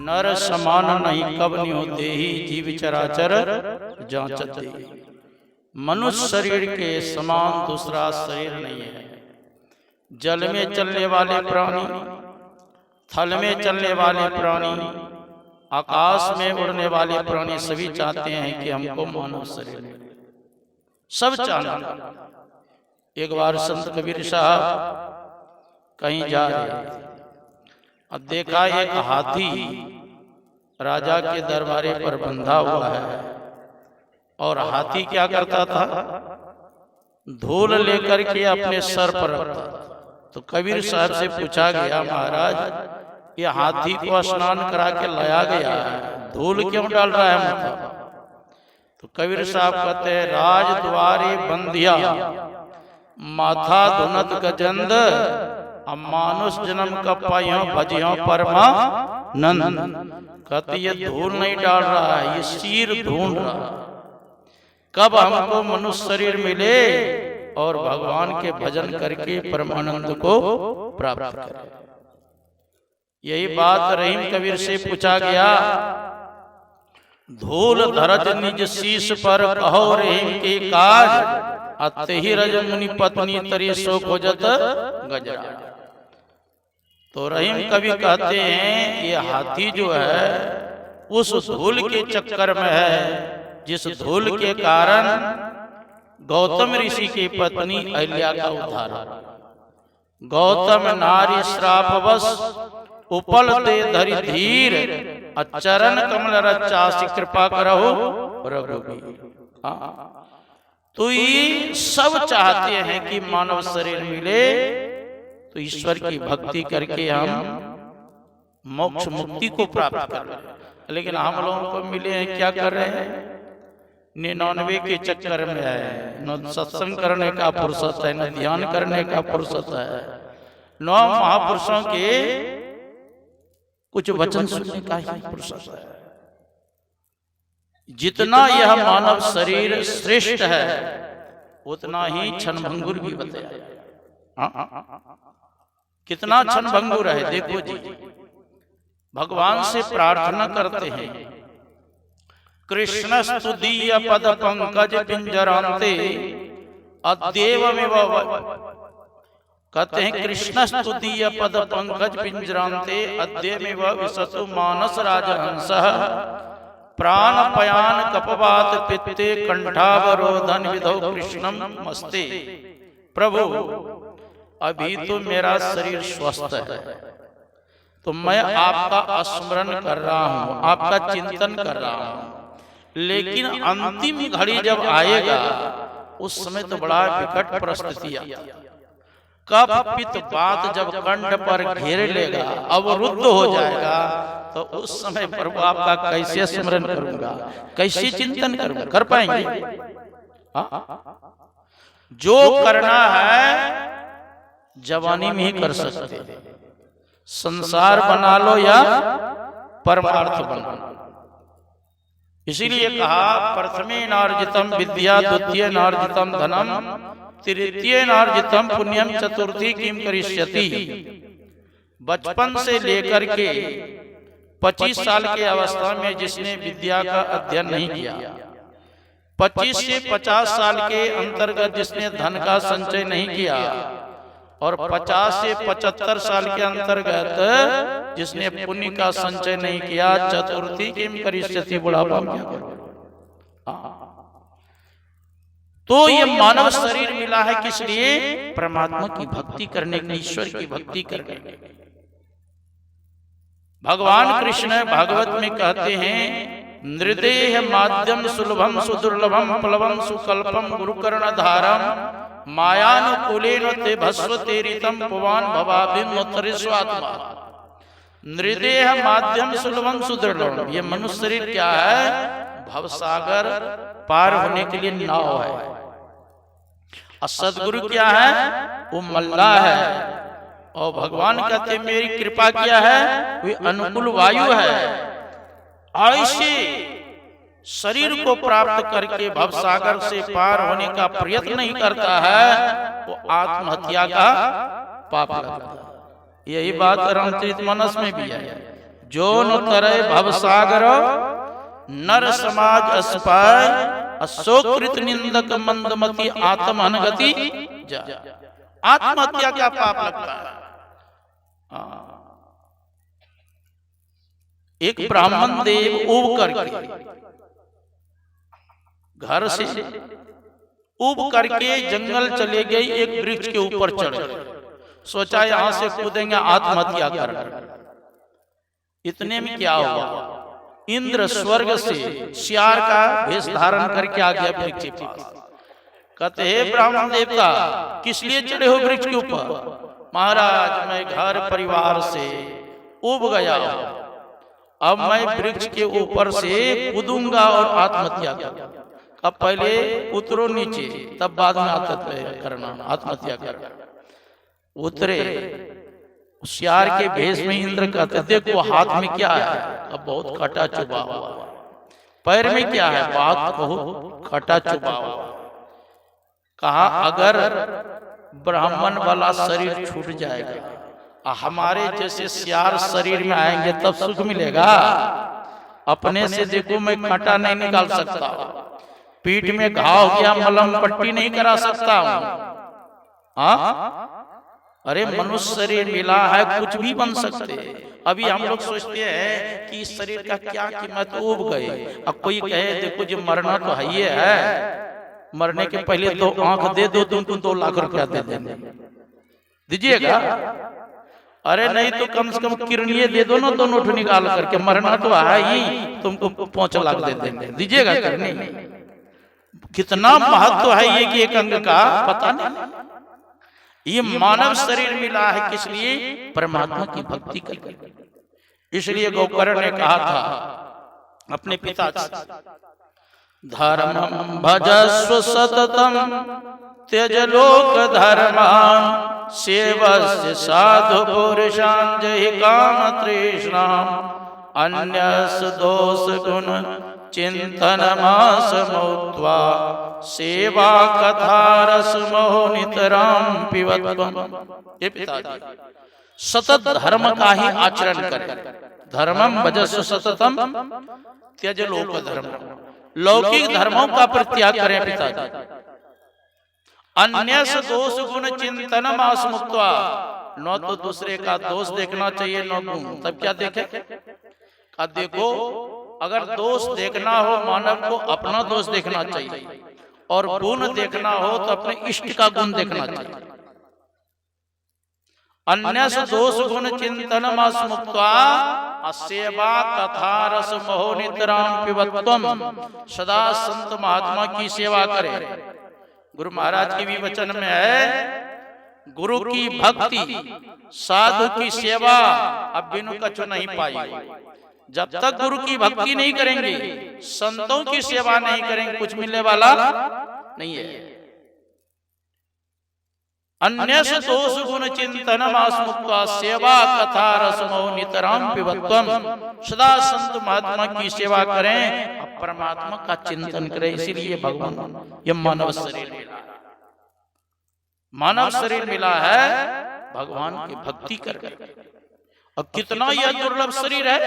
नर समान नहीं कब नहीं होते ही जीव चराचर जांचते। मनुष्य शरीर के समान दूसरा शरीर नहीं है। जल में चलने वाले प्राणी, थल में चलने वाले प्राणी, आकाश में उड़ने वाले प्राणी सभी चाहते हैं कि हमको मानव शरीर मिले। सब चाहते। एक बार संत कबीर साहब कहीं जा रहे थे, अब देखा एक हाथी राजा के दरबारे पर बंधा हुआ है। और हाथी क्या करता था? धूल लेकर के अपने सर पर रखता। तो कबीर साहब से पूछा गया, महाराज ये हाथी को स्नान करा के लाया गया है, धूल क्यों डाल रहा है मतलब? तो कबीर साहब कहते हैं, राज द्वारे बंधिया माथा धुनत गजंद, मानुष जन्म का पाइयों भजियों परमा नंद। कहते ये धूल नहीं डाल रहा है, ये सिर ढूंढ रहा है कब हमको मनुष्य शरीर मिले और भगवान के भजन करके परमानंद को प्राप्त करें। यही बात रहीम कबीर से पूछा गया, धूल धरत निज शीश पर कहो रहीम के काज, अते ही रज मुनि पत्नी तरी सो खोजत गजरा। तो रहीम कवि कहते हैं ये हाथी जो है उस धूल के चक्कर में है, जिस धूल के कारण गौतम ऋषि की पत्नी अहिल्या का उद्धार। गौतम नारी श्रापवश उपल दे धरि धीर, चरण कमल रचासी कृपा करहु रघुबीर। तो ये सब चाहते हैं कि मानव शरीर मिले तो ईश्वर की भक्ति करके हम मोक्ष मुक्ति को प्राप्त कर रहे हैं। लेकिन हम लोगों को मिले हैं, क्या कर रहे हैं? 99 के चक्कर में है। न सत्संग करने का फुर्सत है, न ध्यान करने का फुर्सत है, न महापुरुषों के कुछ वचन सुनने का ही फुर्सत है। जितना यह मानव शरीर श्रेष्ठ है उतना ही क्षणभंगुर भी बताया। कितना क्षणभंगुर है देखो जी। भगवान से प्रार्थना करते हैं, कृष्ण स्तुदीय पद पंकज पिंजरांते अद्येवमेव। कहते हैं कृष्ण स्तुदीय पद पंकज पिंजरांते अद्येवमेव विशतु मानस राजहंसः, प्राण पयान कपवात पित्ते कंठावरोधन विधौ कृष्णम मस्ते। प्रभु अभी तो मेरा शरीर स्वस्थ है, तो मैं आपका स्मरण कर रहा हूँ, आपका चिंतन कर रहा हूँ, लेकिन अंतिम घड़ी जब आएगा उस समय तो बड़ा विकट परिस्थिति आएगी। कफ पित्त बात जब कंठ पर घेर लेगा, अवरुद्ध हो जाएगा, तो उस समय प्रभु आपका कैसे स्मरण करूंगा, कैसे चिंतन करूंगा? कर पाएंगे? जो करना है जवानी में ही कर सकते। संसार बना लो या परमार्थ बना लो। इसीलिए कहा, प्रथमे नार्जितम विद्या, द्वितीय नार्जितम धनम, तृतीय नार्जितम पुण्यम, चतुर्थी किम करिष्यति। बचपन से लेकर के 25 साल की अवस्था में जिसने विद्या का अध्ययन नहीं किया, 25 से 50 साल के अंतर्गत जिसने धन का संचय नहीं किया, और 50 से 75 साल के अंतर्गत जिसने पुण्य का संचय नहीं किया, चतुर्थी किम करिष्यति, बुढ़ापा में क्या करेगा? तो ये मानव शरीर मिला है किस लिए? परमात्मा की भक्ति करने के, ईश्वर की भक्ति करने के। भगवान कृष्ण भागवत में कहते हैं, नृदेह माध्यम सुलभम सुदुर्लभम प्लवम सुकल्पम गुरुकर्ण धारम, मायानुकूलेन ते भस्व तेरितम पुवान भवाभिमुत्तरिस्वात्मा। नृदेह माध्यम सुलभम सुदुर्लभम, ये मनुष्य शरीर क्या है? भवसागर पार होने के लिए नाव है। और सदगुरु क्या है? वो मल्लाह है। और भगवान कहते मेरी कृपा क्या है? वो अनुकूल वायु है। ऐसे शरीर को प्राप्त करके भवसागर से पार होने का प्रयत्न नहीं करता है, वो आत्महत्या का पाप लगता है। यही बात रामचरितमानस में भी है। जो न करे भवसागर नर समाज अस्पाय, अशोकृत निंदक मंदमती आत्महनगति जा। आत्महत्या का पाप लगता है। एक ब्राह्मण देव उब करके घर से उब करके जंगल चले गए, एक वृक्ष के ऊपर चढ़ गए, सोचा यहां से कूदेंगे आत्महत्या कर। इतने में क्या हुआ, इंद्र स्वर्ग से सियार का भेष धारण करके आ गया वृक्ष के पास। कहते हे ब्राह्मण देवता, किस लिए चढ़े हो वृक्ष के ऊपर? महाराज मैं घर परिवार से उब गया, अब मैं वृक्ष के ऊपर से कूदूंगा और आत्महत्या करूंगा। अब पहले उतरो नीचे, तब बाद में आत्महत्या करना, आत्महत्या करना। उतरे, सियार के भेष में इंद्र कहते देखो हाथ में क्या है? अब बहुत खटा चुबा हुआ। पैर में क्या है? बात बहुत खटा चुबा हुआ। कहा अगर ब्राह्मण वाला शरीर छूट जाएगा, हमारे जैसे सियार शरीर में आएंगे तब सुख मिलेगा। अपने से देखो मैं खटा नहीं निकाल सकता, पीठ में घाव गया मलहम पट्टी नहीं करा सकता हूं। अरे मनुष्य शरीर मिला है, कुछ भी बन सकते। अभी हम लोग सोचते हैं कि इस शरीर का क्या कीमत, उब गए। अब कोई कहे देखो जो मरना तो है ही है, मरने के पहले तो आंख दे दो, तुमको 2 लाख रुपया दे देंगे, दीजिएगा? अरे नहीं तो कम से कम किरनिये दे दो ना, 2 नोट निकाल करके, मरना तो है ही, तुमको 5 लाख दे देंगे, दीजिएगा? करनी कितना महत्व है ये कि एक अंग का पता नहीं। ये मानव शरीर मिला है किस लिए? परमात्मा की भक्ति करके। इसलिए गोकर्ण ने कहा था अपने पिता से, धर्मं भजस्व सततम त्यज लोक धर्मान, सेवस्य साधु पुरुषां जहि काम तृष्णाम, अन्यस दोष गुण चिंतन मास मुक्त्वा, सेवा कथा रस मोह नितराम पिबत्वम। ये पिताजी सतत धर्म का ही आचरण करें। धर्मं भजस्व सततम त्यज लोक धर्म, लौकिक धर्मों का परित्याग करें पिताजी। अन्यस दोष गुण चिंतन मास मुक्त्वा, न तो दूसरे का दोष देखना चाहिए न गुण। तब क्या देखे? का देखो अगर दोष देखना हो मानव को अपना दोष देखना चाहिए, और गुण देखना हो तो अपने इष्ट का गुण देखना चाहिए। अन्यस दोष गुण चिंतन मास मुक्त्वा, सेवा कथा रस मोह नितराम पिबत्वम। सदा संत महात्मा की सेवा करें। गुरु महाराज के भी वचन में है, गुरु की भक्ति साधु की सेवा अब बिनु कछु नहीं पाई। जब तक गुरु की भक्ति नहीं करेंगे, संतों की सेवा नहीं करेंगे, कुछ मिलने वाला नहीं है। अन्यस दोष गुण चिंतन मास मुक्त्वा, सेवा कथा रस मोह नितराम पिबत्वम। सदा संत महात्मा की सेवा करें, अब परमात्मा का चिंतन करें। इसीलिए भगवान ये मानव शरीर मिला है, मानव शरीर मिला है भगवान की भक्ति करके। अब कितना यह दुर्लभ शरीर है,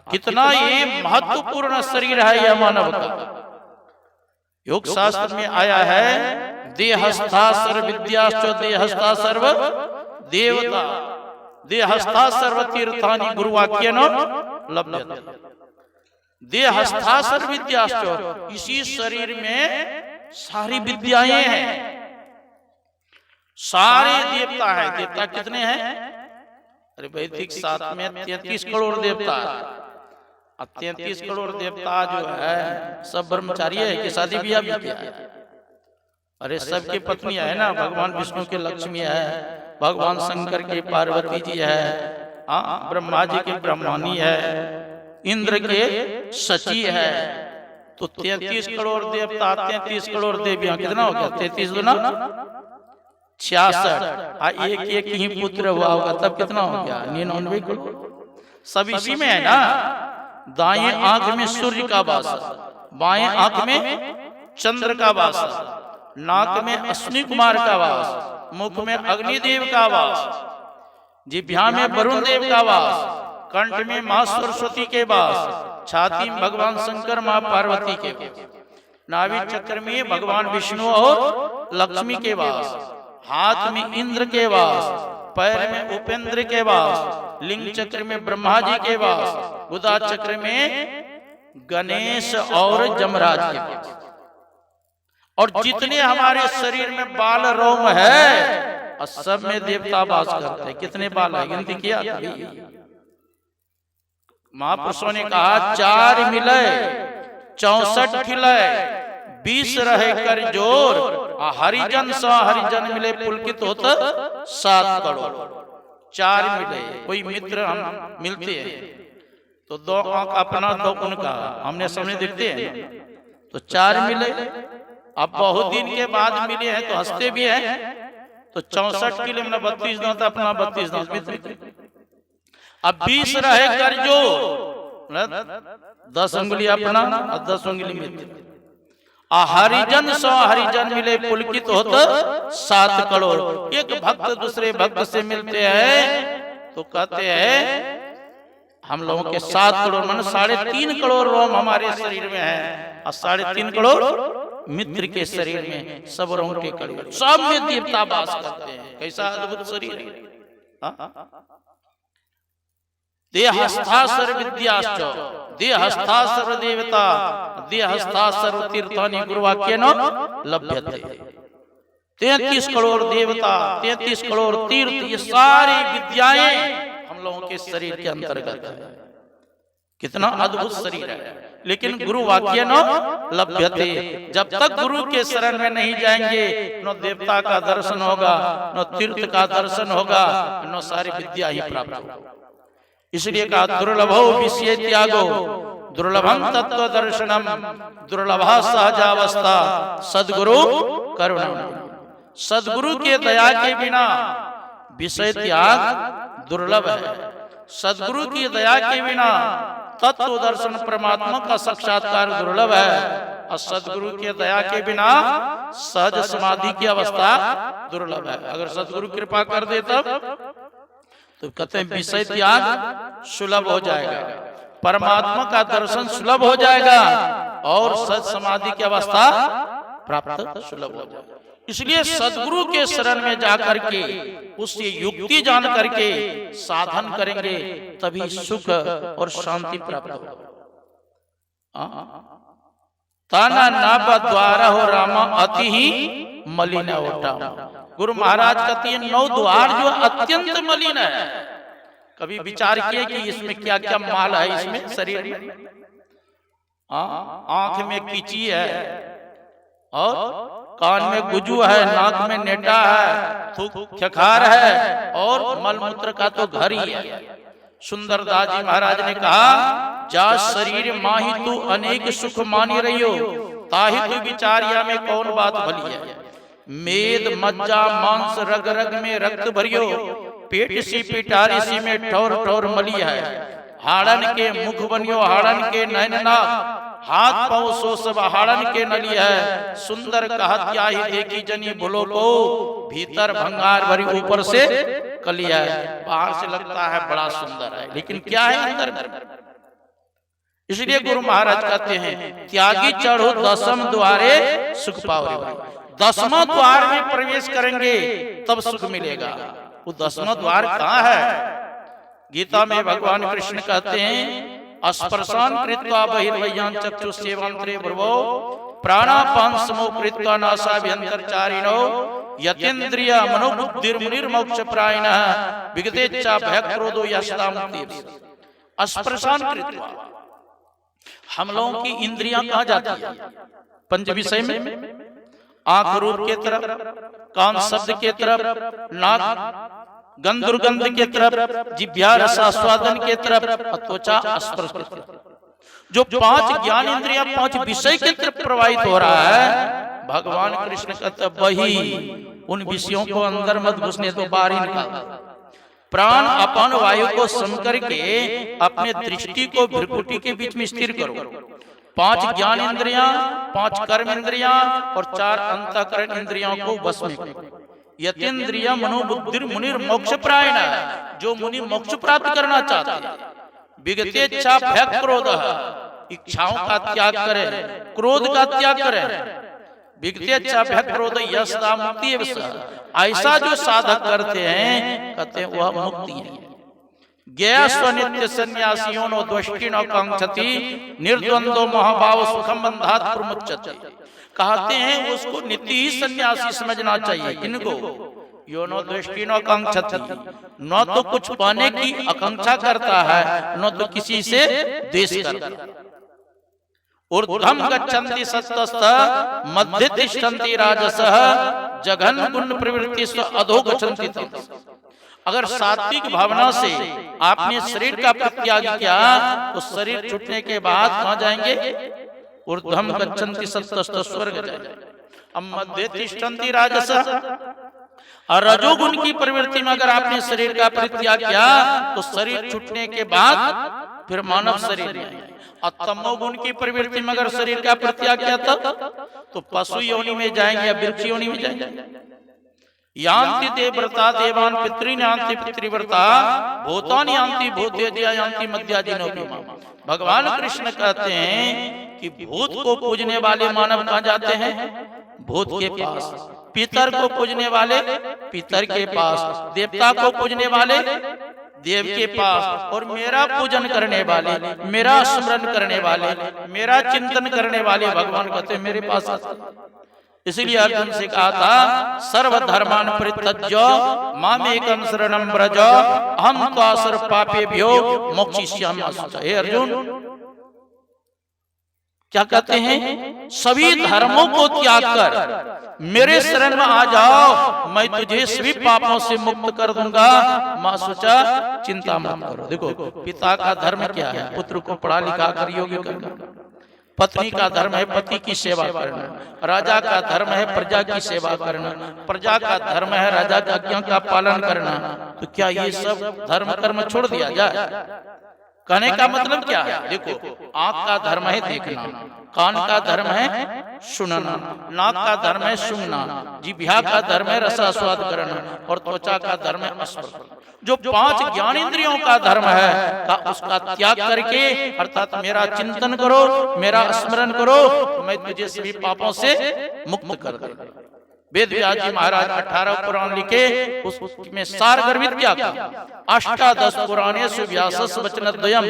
कितना ये महत्वपूर्ण शरीर है यह मानव का। योग शास्त्र में आया है, देहस्था सर्व विद्याश्च देहस्था सर्व देवता, देहस्था सर्व तीर्थानि गुरुवाक्येन लभ्यते। देहस्था सर्व विद्याश्च, इसी शरीर में सारी विद्याएं हैं, सारे देवता हैं। देवता कितने हैं? अरे वैदिक शास्त्र में 33 करोड़ देवता है। अब 33 करोड़ देवता जो है सब ब्रह्मचारी है कि शादी ब्याह भी किया है? अरे सबकी पत्नियां है ना, भगवान विष्णु के लक्ष्मी है, भगवान शंकर की पार्वती जी है, ब्रह्मा जी के ब्रह्मानी है, इंद्र के सची है। तो 33 करोड़ देवता, 33 करोड़ देवियां, कितना हो गया? 33 गुना 66। एक एक ही पुत्र हुआ होगा तब कितना हो गया? 99 करोड़। सब इसी में है ना। दाएं आंख में सूर्य का वास, बाएं आंख में चंद्र का वास, नाक में अश्विनी कुमार का वास, मुख में अग्निदेव का वास, जिह्वा में वरुण देव का वास, कंठ में मां सरस्वती के वास, छाती में भगवान शंकर मां पार्वती के वास, नाभि चक्र में भगवान विष्णु और लक्ष्मी के वास, हाथ में इंद्र के वास, पैर में उपेंद्र के वास, लिंग चक्र में ब्रह्मा जी के वास, गुदा चक्र में गणेश और जमराज के वास। और जितने हमारे शरीर में बाल रोम है सब में देवता वास करते हैं। कितने बाल है गिनती किया? महापुरुषों ने कहा 4 मिले 64 खिले, 20 रहे कर जोर, हरिजन सा हरिजन मिले पुलकित होता 7 करोड़। 4 मिले, कोई मित्र हम मिलते हैं तो 2 आंख अपना 2 उनका, हमने सामने देखते हैं तो 4 मिले। अब बहुत दिन के बाद मिले हैं तो हंसते भी हैं, तो 64 किलो में 32 दांत अपना 32 दांत मित्र। अब 20 रहे कर जो 10 उंगली अपना और 10 उंगली मित्र, हरिजन सो हरिजन मिले पुलकित होता 7 करोड़। एक भक्त दूसरे भक्त से मिलते हैं तो कहते हैं हम लोगों के 7 करोड़ मन 3.5 करोड़ रोम हमारे शरीर में है, और 3.5 करोड़ मित्र के शरीर में सब रोम के करोड़, सब में देवता वास करते हैं। कैसा अद्भुत शरीर है। देहस्था सर्व विद्याश्च देहस्था सर्व देवता देहस्था सर्व तीर्थानि गुरुवाक्येन लभ्यते। 33 करोड़ देवता, 33 करोड़ तीर्थ, ये सारी विद्याएं हम लोगों के शरीर के अंतर्गत है। कितना अद्भुत शरीर है। लेकिन गुरु वाक्य न लभ्यते, जब तक गुरु के शरण में नहीं जाएंगे न देवता का दर्शन होगा, न तीर्थ का दर्शन होगा, न सारी विद्या ही प्राप्त होगा। इसलिए कहा दुर्लभो विषय त्यागो दुर्लभम तत्व दर्शनम दुर्लभा सहजावस्था सदगुरु करुणा। सदगुरु के दया के बिना विषय त्याग दुर्लभ है। सदगुरु की दया के बिना तत्व दर्शन परमात्मा का साक्षात्कार दुर्लभ है, और सदगुरु के दया के बिना सहज समाधि की अवस्था दुर्लभ है। अगर सदगुरु कृपा कर दे तब तो कहते हैं विषय त्याग सुलभ हो जाएगा, परमात्मा का दर्शन सुलभ हो जाएगा, और सहज समाधि की अवस्था प्राप्त सुलभ हो जाएगा। इसलिए सदगुरु के शरण में जाकर के उससे युक्ति जान करके साधन करेंगे, तभी सुख और शांति प्राप्त होगा। ताना नाभ द्वारा हो रामा अति ही मलिन ओटा। गुरु महाराज कहते हैं 9 द्वार जो अत्यंत मलिन है। कभी विचार किए कि इसमें क्या क्या माल है इसमें शरीर में? आंख में कीची है, और कान में गुजू है, नाक में नेटा है, थूक खखार है, और मलमूत्र का तो घर ही है। सुंदरदास जी महाराज ने कहा जा शरीर माही तू अनेक सुख मानी रहियो, ताहि तू विचारिया में कौन बात भली है। मेद मज्जा मांस रग रग में रक्त भरियो, पेट सी पिटारी सी में ठौर ठौर मली है। हाड़न के मुख बनियो हाड़न के नैन नाक, हाथ पाँव सो सब हाड़न के नली है। सुंदर कहत क्या ही देखी जनी भूलो को, भीतर भंगार भरी ऊपर से कली है। बाहर से लगता है बड़ा सुंदर है, लेकिन क्या है अंदर। इसलिए गुरु महाराज कहते हैं त्यागी चढ़ो 10म द्वारे सुख पाओ। 10वां द्वार में प्रवेश करेंगे तब सुख मिलेगा। वो 10वां द्वार कहाँ है? गीता में भगवान कृष्ण कहते हैं स्पर्शान कृत्वा बहिर्वह्यान चक्षुषेवांतरे भ्रुवो प्राणापान समो कृत्वा नासाभ्यंतरचारिणो यतेन्द्रिय मनोबुद्धिर्मुनिर्मोक्ष प्रायिणः विगतेच्छा भयक्रोधो यशदा मुक्ति। स्पर्शान कृत्वा हम लोगों की इंद्रियां कहाँ जाती है? पंच विषय में। आंख रूप के तरफ, कान शब्द के तरफ, नाक गंध दुर्गंध के तरफ, जिह्वा रस आस्वादन के तरफ, त्वचा स्पर्श के तरफ। जो 5 ज्ञान इंद्रियां 5 विषय के तरफ प्रवाहित हो रहा है, भगवान कृष्ण कहते वही उन विषयों को अंदर मत घुसने दो, बाहर ही निकाल। प्राण अपान वायु को सम करके अपने दृष्टि को भ्रुकुटी के बीच में स्थिर करो। 5 ज्ञान इंद्रियां, 5 कर्म इंद्रियां और 4 अंतःकरण इंद्रियों को वश में करो। यतेन्द्रिय मनोबुद्धिर मुनिर मोक्ष प्रायण, जो मुनि मोक्ष प्राप्त करना चाहते हैं। विगतेच्छा भय क्रोध, इच्छाओं का त्याग करें, क्रोध का त्याग करें। विगतेच्छा भय क्रोध यस्ता मुक्ति ऐसा जो साधक करते हैं कहते हैं वह मुक्ति है। ज्ञेय स्वनित्य सन्यासियों नो द्वष्टिनो कांक्षति निर्द्वंदो महाभाव सुखम बंधात प्रमुच्यते। कहते हैं उसको नित्य ही सन्यासी समझना चाहिए। इनको योनो दृष्टिनो कांक्षति, न तो कुछ पाने की आकांक्षा करता है, न तो किसी से द्वेष करता है। ऊर्ध्वं गच्छन्ति सत्तस्तः मध्ये तिष्ठन्ति राजसः जघन गुण प्रवृत्ति स्व अधो गच्छन्ति तमसः। अगर सात्विक भावना से आपने शरीर का परित्याग किया तो शरीर छूटने के बाद कहाँ जाएंगे? ऊर्ध्वं गच्छन्ति सत्तस्तः स्वर्ग जाएंगे। अब मध्ये तिष्ठन्ति राजसः, और रजोगुण की प्रवृत्ति में अगर आपने शरीर का परित्याग किया तो शरीर छूटने के बाद फिर मानव शरीर में। और तमोगुण की प्रवृत्ति में अगर शरीर का परित्याग किया तो पशु योनि में जाएंगे या वृक्ष योनि में जाएंगे। यान्ति देवव्रता देवान पितॄन् यान्ति पितृव्रता भूतानि यान्ति भूतेज्या यान्ति मध्याजिनोपिमा। भगवान कृष्ण कहते हैं कि भूत को पूजने वाले मानव कहाँ जाते हैं? भूत के पास। पितर को पूजने वाले पितर के पास, देवता को पूजने वाले देव के पास, और मेरा पूजन करने वाले, मेरा स्मरण करने वाले, मेरा चिंतन करने वाले भगवान कहते हैं मेरे पास आते। इसलिए अर्जुन से कहा था सर्वधर्मान परित्यज्य मामेकं शरणं व्रज अहं त्वा सर्व पापेभ्यो मोक्षयिष्यामि। हे अर्जुन, क्या कहते हैं? सभी धर्मों को त्याग कर मेरे शरण में आ जाओ, मैं तुझे सभी पापों से मुक्त कर दूंगा। मां सोचा चिंता मत करो। देखो पिता का धर्म क्या है? पुत्र को पढ़ा लिखा कर योग्य करना। पत्नी का धर्म है पति की सेवा करना। राजा का धर्म है प्रजा की सेवा करना। प्रजा का धर्म है राजा की आज्ञा का पालन करना। तो क्या ये सब धर्म कर्म छोड़ दिया जाए? कहने का मतलब क्या है? देखो आंख का धर्म है देखना, कान का धर्म है सुनना, नाक का धर्म है सूंघना, जिह्वा का धर्म है रसास्वाद करना, और त्वचा का धर्म है स्पर्श। जो 5 ज्ञान इंद्रियों का धर्म है का उसका त्याग करके अर्थात मेरा चिंतन करो, मेरा स्मरण करो, तो मैं तुझे सभी पापों से मुक्त कर दूंगा। वेद व्यास जी महाराज 18 पुराण लिखे, उसमें सार गर्भित क्या था? 18 पुराणेषु व्यासस्य वचनद्वयम्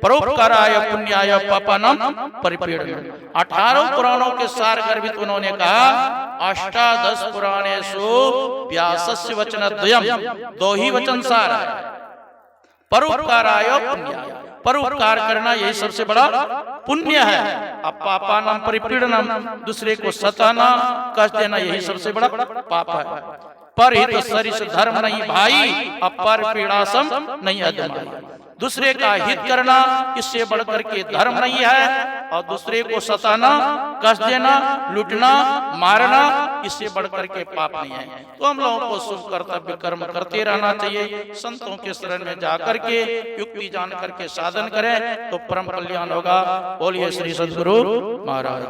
परोपकाराय पुण्याय पापानां परिपीडनम्। 18 पुराणों के सार गर्भित उन्होंने कहा 18 पुराणेषु व्यासस्य वचनद्वयम्, 2 ही वचन सार है। परोपकाराय पुण्याय, परोपकार करना यही सबसे बड़ा पुण्य है। अब पापानां परिपीडनम्, दूसरे को सताना कष्ट देना यही सबसे बड़ा पाप है। परहित सरिस धर्म नहीं भाई, अब पर पीड़ासम नहीं अजमाई। दूसरे का हित करना इससे बढ़कर के धर्म नहीं है, और दूसरे को सताना, कष्ट देना, लूटना, मारना इससे बढ़कर के पाप नहीं है। तो हम लोगों को शुभ कर्तव्य कर्म करते रहना चाहिए। संतों के शरण में जाकर के युक्ति जान करके साधन करें तो परम कल्याण होगा। बोलिए श्री सद्गुरु महाराज।